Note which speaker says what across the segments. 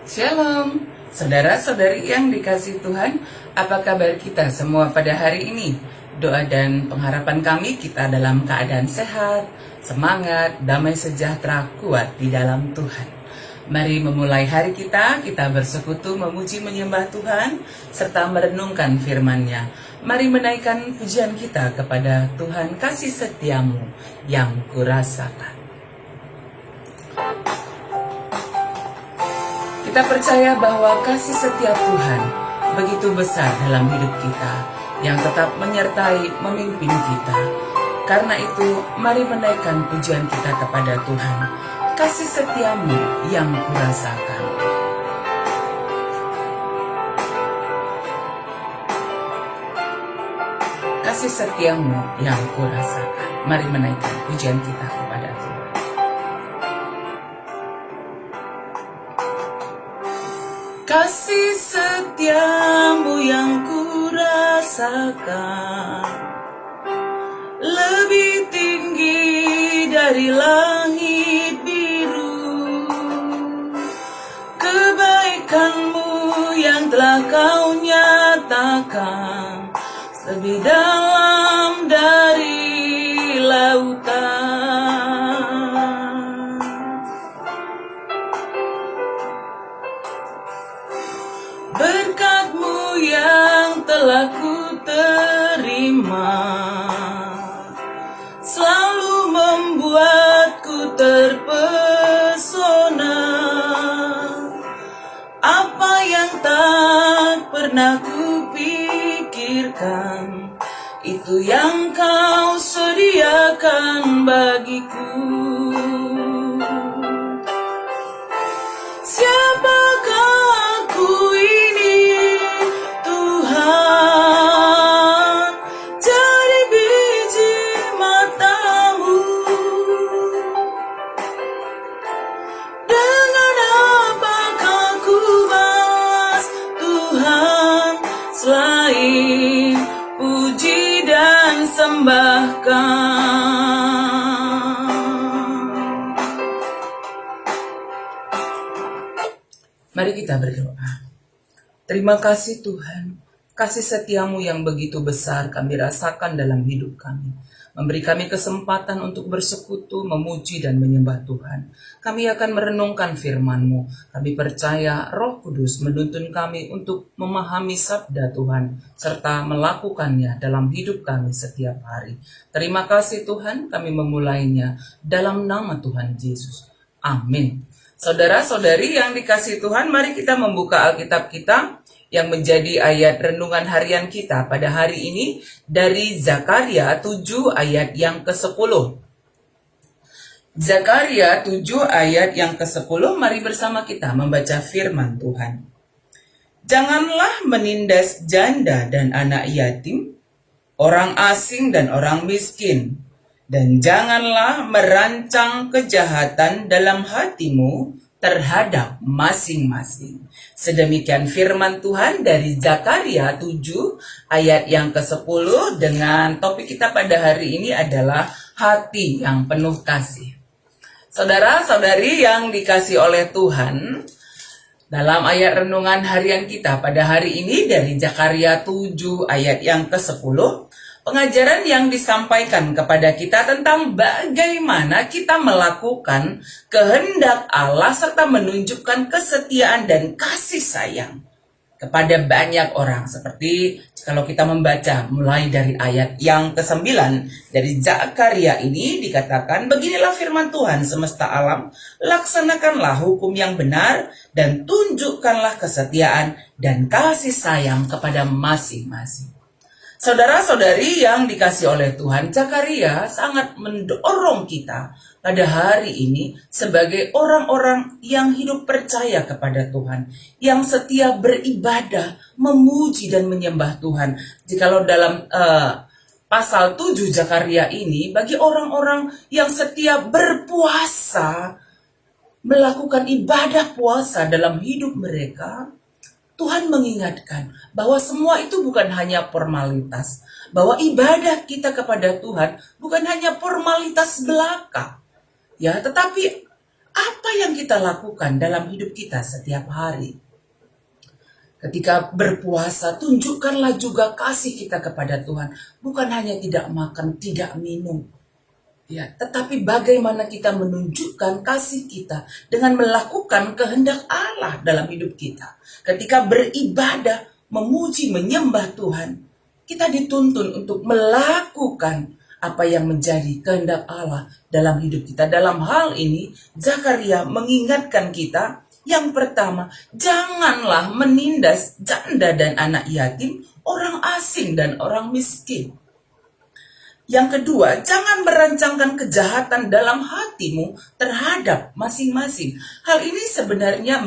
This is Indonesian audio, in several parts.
Speaker 1: Shalom, saudara-saudari yang dikasih Tuhan, apa kabar kita semua pada hari ini? Doa dan pengharapan kami kita dalam keadaan sehat, semangat, damai sejahtera, kuat di dalam Tuhan. Mari memulai hari kita bersekutu memuji menyembah Tuhan, serta merenungkan firman-Nya. Mari menaikkan pujian kita kepada Tuhan kasih setiamu yang kurasakan. Kita percaya bahwa kasih setia Tuhan begitu besar dalam hidup kita, yang tetap menyertai memimpin kita. Karena itu, mari menaikkan pujian kita kepada Tuhan. Kasih setiamu yang kurasakan. Kasih setiamu yang kurasakan. Mari menaikkan pujian kita kepada Tuhan. Kasih setiamu yang kurasakan lebih tinggi dari langit biru. Kebaikanmu yang telah kau nyatakan lebih dalam dari lautan. Berkat-Mu yang telah ku terima selalu membuatku terpesona. Apa yang tak pernah ku pikirkan, itu yang kau sediakan bagiku. Siapakah aku ini, Tuhan, jadi biji mata-Mu. Dengan apakah ku balas, Tuhan, selain puji dan sembahkan. Mari kita berdoa. Terima kasih Tuhan, kasih setiamu yang begitu besar kami rasakan dalam hidup kami. Memberi kami kesempatan untuk bersekutu, memuji dan menyembah Tuhan. Kami akan merenungkan firman-Mu. Kami percaya Roh Kudus menuntun kami untuk memahami sabda Tuhan, serta melakukannya dalam hidup kami setiap hari. Terima kasih Tuhan, kami memulainya dalam nama Tuhan Yesus. Amin. Saudara-saudari yang dikasihi Tuhan, mari kita membuka Alkitab kita yang menjadi ayat renungan harian kita pada hari ini dari Zakaria 7 ayat yang ke-10. Zakaria 7 ayat yang ke-10, mari bersama kita membaca firman Tuhan. Janganlah menindas janda dan anak yatim, orang asing dan orang miskin, dan janganlah merancang kejahatan dalam hatimu terhadap masing-masing. Sedemikian firman Tuhan dari Zakaria 7 ayat yang ke-10, dengan topik kita pada hari ini adalah hati yang penuh kasih. Saudara-saudari yang dikasihi oleh Tuhan, dalam ayat renungan harian kita pada hari ini dari Zakaria 7 ayat yang ke-10, pengajaran yang disampaikan kepada kita tentang bagaimana kita melakukan kehendak Allah serta menunjukkan kesetiaan dan kasih sayang kepada banyak orang. Seperti kalau kita membaca mulai dari ayat yang ke-9 dari Zakaria ini dikatakan, beginilah firman Tuhan semesta alam, laksanakanlah hukum yang benar dan tunjukkanlah kesetiaan dan kasih sayang kepada masing-masing. Saudara-saudari yang dikasihi oleh Tuhan, Zakaria sangat mendorong kita pada hari ini sebagai orang-orang yang hidup percaya kepada Tuhan, yang setia beribadah, memuji dan menyembah Tuhan. Jikalau dalam pasal 7 Zakaria ini, bagi orang-orang yang setia berpuasa, melakukan ibadah puasa dalam hidup mereka, Tuhan mengingatkan bahwa semua itu bukan hanya formalitas, bahwa ibadah kita kepada Tuhan bukan hanya formalitas belaka, ya, tetapi Apa yang kita lakukan dalam hidup kita setiap hari? Ketika berpuasa, tunjukkanlah juga kasih kita kepada Tuhan. Bukan hanya tidak makan, tidak minum, ya, tetapi bagaimana kita menunjukkan kasih kita dengan melakukan kehendak Allah dalam hidup kita. Ketika beribadah, memuji, menyembah Tuhan, kita dituntun untuk melakukan apa yang menjadi kehendak Allah dalam hidup kita. Dalam hal ini, Zakaria mengingatkan kita, yang pertama, janganlah menindas janda dan anak yatim, orang asing dan orang miskin. Yang kedua, jangan merancangkan kejahatan dalam hatimu terhadap masing-masing. Hal ini sebenarnya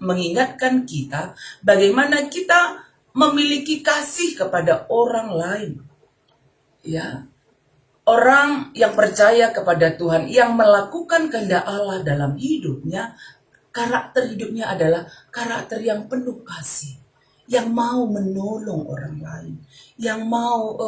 Speaker 1: mengingatkan kita bagaimana kita memiliki kasih kepada orang lain. Ya, orang yang percaya kepada Tuhan, yang melakukan kehendak Allah dalam hidupnya, karakter hidupnya adalah karakter yang penuh kasih, yang mau menolong orang lain, yang mau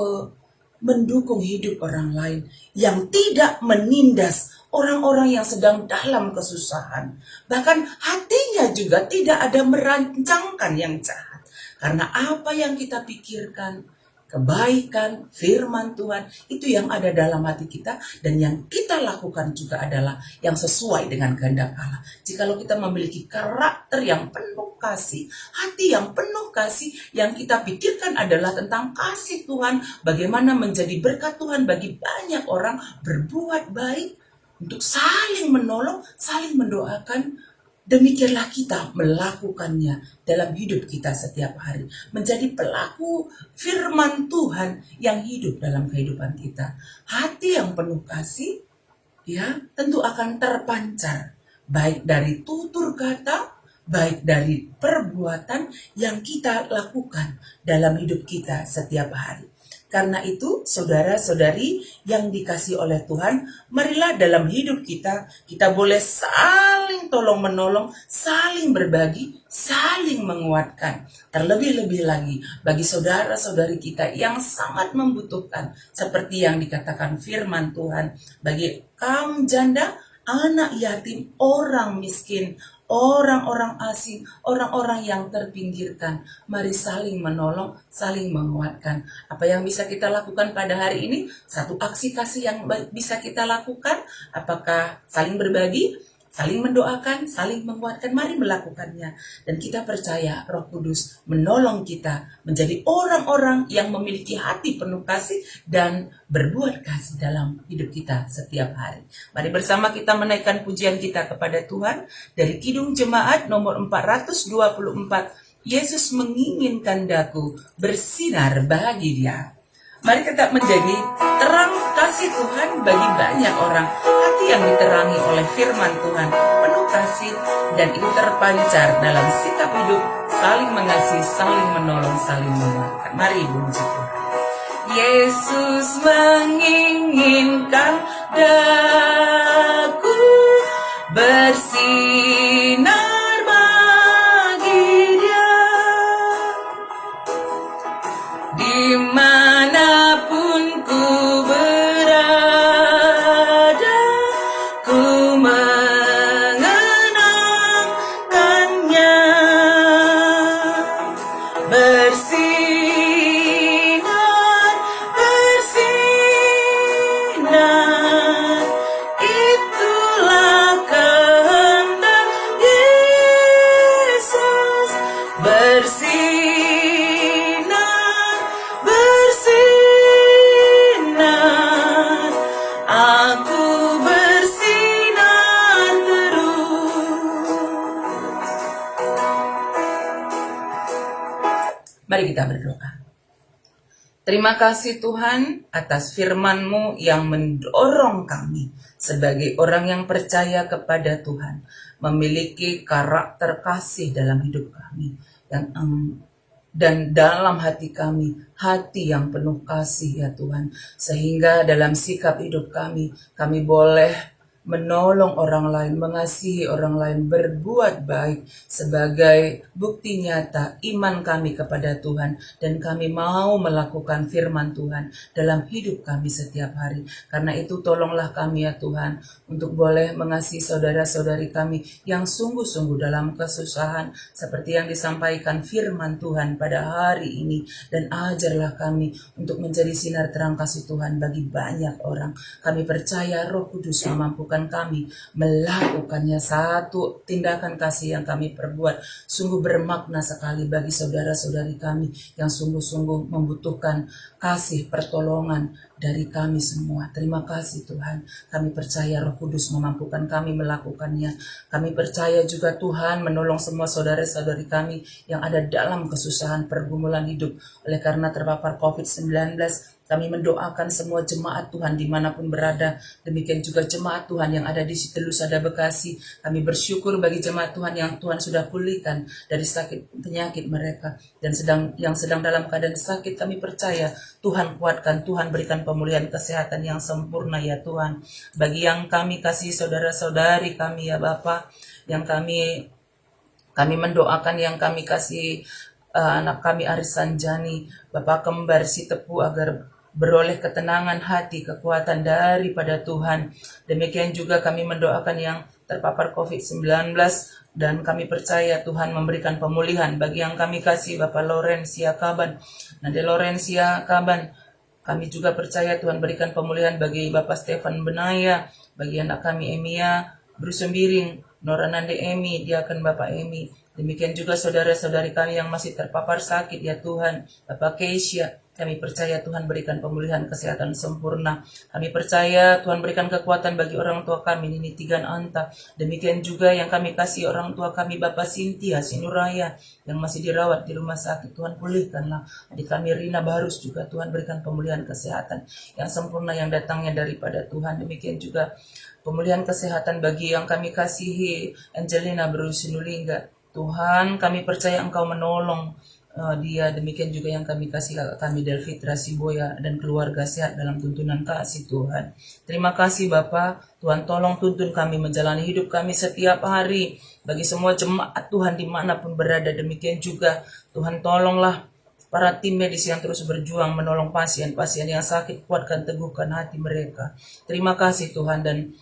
Speaker 1: mendukung hidup orang lain, yang tidak menindas orang-orang yang sedang dalam kesusahan. Bahkan hatinya juga tidak ada merancangkan yang jahat. Karena apa yang kita pikirkan, kebaikan, firman Tuhan, itu yang ada dalam hati kita, dan yang kita lakukan juga adalah yang sesuai dengan kehendak Allah. Jikalau kita memiliki karakter yang penuh kasih, hati yang penuh kasih, yang kita pikirkan adalah tentang kasih Tuhan, bagaimana menjadi berkat Tuhan bagi banyak orang, berbuat baik, untuk saling menolong, saling mendoakan. Demikianlah kita melakukannya dalam hidup kita setiap hari. Menjadi pelaku firman Tuhan yang hidup dalam kehidupan kita. Hati yang penuh kasih, ya, tentu akan terpancar. Baik dari tutur kata, baik dari perbuatan yang kita lakukan dalam hidup kita setiap hari. Karena itu, saudara-saudari yang dikasihi oleh Tuhan, marilah dalam hidup kita boleh saling tolong-menolong, saling berbagi, saling menguatkan. Terlebih-lebih lagi bagi saudara-saudari kita yang sangat membutuhkan, seperti yang dikatakan firman Tuhan, bagi kaum janda, anak yatim, orang miskin, orang-orang asing, orang-orang yang terpinggirkan. Mari saling menolong, saling menguatkan. Apa yang bisa kita lakukan pada hari ini? Satu aksi kasih yang bisa kita lakukan. Apakah saling berbagi, saling mendoakan, saling menguatkan? Mari melakukannya. Dan kita percaya Roh Kudus menolong kita menjadi orang-orang yang memiliki hati penuh kasih dan berbuat kasih dalam hidup kita setiap hari. Mari bersama kita menaikkan pujian kita kepada Tuhan dari Kidung Jemaat nomor 424. Yesus menginginkan daku bersinar bagi Dia. Mari tetap menjadi terang kasih Tuhan bagi banyak orang. Hati yang diterangi oleh firman Tuhan penuh kasih, dan itu terpancar dalam sikap hidup saling mengasihi, saling menolong, saling menguatkan. Mari puji Tuhan. Yesus menginginkan daku bersinar bagi Dia, dimanapun ku berada, ku mengenangkannya. Bersinar, bersinar, itulah kehendak Yesus. Bersinar, bersinar, aku bersinar terus. Mari kita berdoa. Terima kasih Tuhan atas firman-Mu yang mendorong kami sebagai orang yang percaya kepada Tuhan, memiliki karakter kasih dalam hidup kami, dan dalam hati kami, hati yang penuh kasih ya Tuhan, sehingga dalam sikap hidup kami boleh menolong orang lain, mengasihi orang lain, berbuat baik sebagai bukti nyata iman kami kepada Tuhan, dan kami mau melakukan firman Tuhan dalam hidup kami setiap hari. Karena itu tolonglah kami ya Tuhan untuk boleh mengasihi saudara-saudari kami yang sungguh-sungguh dalam kesusahan seperti yang disampaikan firman Tuhan pada hari ini, dan ajarlah kami untuk menjadi sinar terang kasih Tuhan bagi banyak orang. Kami percaya Roh Kudus memampukan kami melakukannya. Satu tindakan kasih yang kami perbuat sungguh bermakna sekali bagi saudara-saudari kami yang sungguh-sungguh membutuhkan kasih pertolongan dari kami semua. Terima kasih Tuhan. Kami percaya Roh Kudus memampukan kami melakukannya. Kami percaya juga Tuhan menolong semua saudara-saudari kami yang ada dalam kesusahan pergumulan hidup oleh karena terpapar COVID-19. Kami mendoakan semua jemaat Tuhan dimanapun berada. Demikian juga jemaat Tuhan yang ada di Sitelusada Bekasi. Kami bersyukur bagi jemaat Tuhan yang Tuhan sudah pulihkan dari sakit penyakit mereka. Dan yang sedang dalam keadaan sakit, kami percaya Tuhan kuatkan, Tuhan berikan pemulihan kesehatan yang sempurna ya Tuhan. Bagi yang kami kasih saudara-saudari kami ya Bapa, yang kami mendoakan yang kami kasih anak kami Aris Sanjani, Bapak kembar si Tepu, agar beroleh ketenangan hati, kekuatan daripada Tuhan. Demikian juga kami mendoakan yang terpapar COVID-19, dan kami percaya Tuhan memberikan pemulihan bagi yang kami kasih Bapak Lorencia Kaban, Nade Lorencia Kaban. Kami juga percaya Tuhan berikan pemulihan bagi Bapak Stefan Benaya, bagi anak kami Emia Brusembiring, Nora Nande Emi, Diakan Bapak Emi. Demikian juga saudara-saudari kami yang masih terpapar sakit ya Tuhan, Bapak Keisha. Kami percaya Tuhan berikan pemulihan kesehatan sempurna. Kami percaya Tuhan berikan kekuatan bagi orang tua kami, Nini Tigan Anta. Demikian juga yang kami kasih orang tua kami, Bapak Sintia Sinuraya, yang masih dirawat di rumah sakit. Tuhan pulihkanlah. Adik kami Rina Barus juga, Tuhan berikan pemulihan kesehatan yang sempurna yang datangnya daripada Tuhan. Demikian juga pemulihan kesehatan bagi yang kami kasihi, Angelina Berusinulingga. Tuhan, kami percaya Engkau menolong dia. Demikian juga yang kami kasih kakak kami Delfitra Siboya dan keluarga sehat dalam tuntunan kasih Tuhan. Terima kasih Bapak. Tuhan tolong tuntun kami menjalani hidup kami setiap hari. Bagi semua jemaat Tuhan dimanapun berada, demikian juga Tuhan tolonglah para tim medis yang terus berjuang menolong pasien-pasien yang sakit, kuatkan teguhkan hati mereka. Terima kasih Tuhan, dan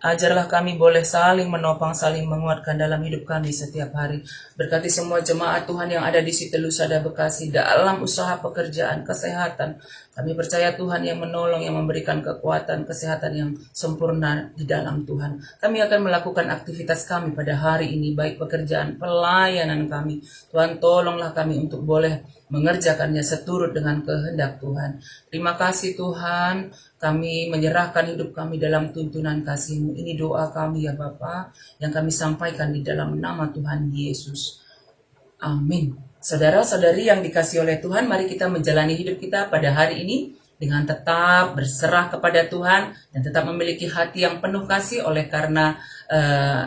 Speaker 1: ajarlah kami boleh saling menopang, saling menguatkan dalam hidup kami setiap hari. Berkati semua jemaat Tuhan yang ada di Sitelusada Bekasi dalam usaha pekerjaan, kesehatan. Kami percaya Tuhan yang menolong, yang memberikan kekuatan, kesehatan yang sempurna di dalam Tuhan. Kami akan melakukan aktivitas kami pada hari ini, baik pekerjaan, pelayanan kami. Tuhan tolonglah kami untuk boleh mengerjakannya seturut dengan kehendak Tuhan. Terima kasih Tuhan, kami menyerahkan hidup kami dalam tuntunan kasih-Mu. Ini doa kami ya Bapa, yang kami sampaikan di dalam nama Tuhan Yesus. Amin. Saudara-saudari yang dikasihi oleh Tuhan, mari kita menjalani hidup kita pada hari ini dengan tetap berserah kepada Tuhan dan tetap memiliki hati yang penuh kasih, oleh karena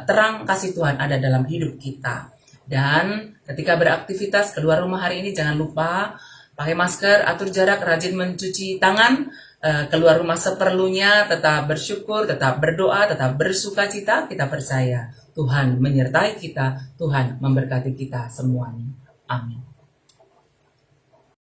Speaker 1: terang kasih Tuhan ada dalam hidup kita. Dan ketika beraktivitas keluar rumah hari ini, jangan lupa pakai masker, atur jarak, rajin mencuci tangan, keluar rumah seperlunya, tetap bersyukur, tetap berdoa, tetap bersuka cita. Kita percaya Tuhan menyertai kita, Tuhan memberkati kita semuanya. Amin.